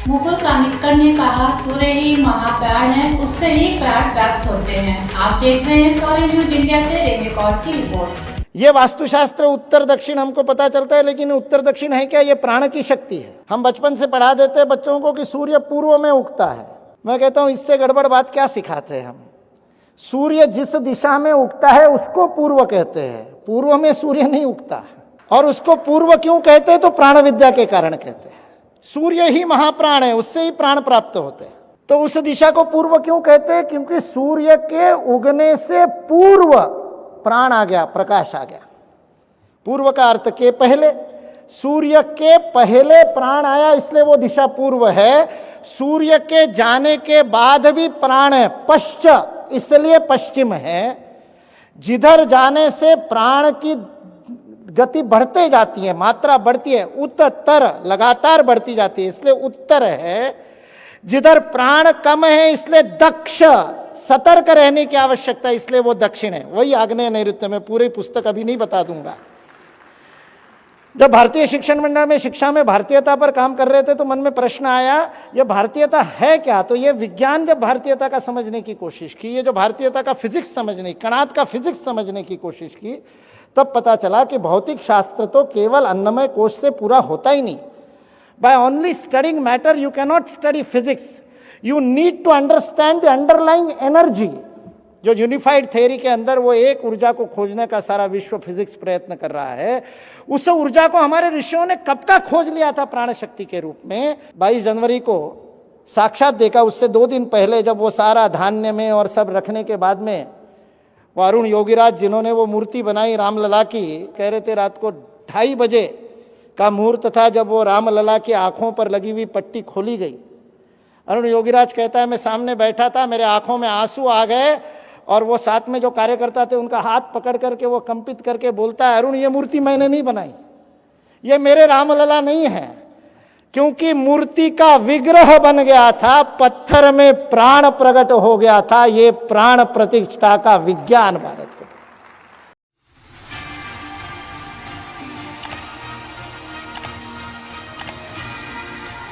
मुकुल कानिटकर ने कहा, सूर्य ही महाप्राण है, उससे ही प्राण प्राप्त होते हैं। आप देख रहे हैं सौर्य न्यूज इंडिया से रेडियो कॉल की रिपोर्ट। ये वास्तुशास्त्र उत्तर दक्षिण हमको पता चलता है, लेकिन उत्तर दक्षिण है क्या? ये प्राण की शक्ति है। हम बचपन से पढ़ा देते हैं बच्चों को कि सूर्य पूर्व में उगता है। मैं कहता हूं इससे गड़बड़ बात क्या सिखाते हैं हम। सूर्य जिस दिशा में उगता है उसको पूर्व कहते हैं, पूर्व में सूर्य नहीं उगता है। और उसको पूर्व क्यों कहते हैं? तो प्राण विद्या के कारण कहते हैं। सूर्य ही महाप्राण है, उससे ही प्राण प्राप्त होते हैं। तो उस दिशा को पूर्व क्यों कहते हैं? क्योंकि सूर्य के उगने से पूर्व प्राण आ गया, प्रकाश आ गया। पूर्व का अर्थ के पहले, सूर्य के पहले प्राण आया, इसलिए वो दिशा पूर्व है। सूर्य के जाने के बाद भी प्राण है, पश्च इसलिए पश्चिम है। जिधर जाने से प्राण की गति बढ़ते जाती है, मात्रा बढ़ती है, उत्तर लगातार बढ़ती जाती है, इसलिए उत्तर है। जिधर प्राण कम है इसलिए दक्ष, सतर्क रहने की आवश्यकता, इसलिए वो दक्षिण है। वही आग्नेय नैऋत्य में, पूरी पुस्तक अभी नहीं बता दूंगा। जब भारतीय शिक्षण मंडल में शिक्षा में भारतीयता पर काम कर रहे थे तो मन में प्रश्न आया, ये भारतीयता है क्या? तो ये विज्ञान जब भारतीयता का समझने की कोशिश की, ये जो भारतीयता का फिजिक्स समझने, कणाद का फिजिक्स समझने की कोशिश की, तब पता चला कि भौतिक शास्त्र तो केवल अन्नमय कोश से पूरा होता ही नहीं। By only studying matter you cannot study physics, you need to understand the underlying energy. जो यूनिफाइड थ्योरी के अंदर वो एक ऊर्जा को खोजने का सारा विश्व फिजिक्स प्रयत्न कर रहा है, उस ऊर्जा को हमारे ऋषियों ने कब का खोज लिया था प्राण शक्ति के रूप में। 22 जनवरी को साक्षात देखा। उससे 2 दिन पहले जब वो सारा धान्य में और सब रखने के बाद में वो अरुण योगीराज जिन्होंने वो मूर्ति बनाई रामलला की, कह रहे थे रात को 2:30 बजे का मुहूर्त था जब वो रामलला की आंखों पर लगी हुई पट्टी खोली गई। अरुण योगीराज कहता है मैं सामने बैठा था, मेरे आंखों में आंसू आ गए, और वो साथ में जो कार्यकर्ता थे उनका हाथ पकड़ करके वो कंपित करके बोलता है, अरुण ये मूर्ति मैंने नहीं बनाई, ये मेरे रामलला नहीं है। क्योंकि मूर्ति का विग्रह बन गया था, पत्थर में प्राण प्रकट हो गया था। ये प्राण प्रतिष्ठा का विज्ञान भारत का।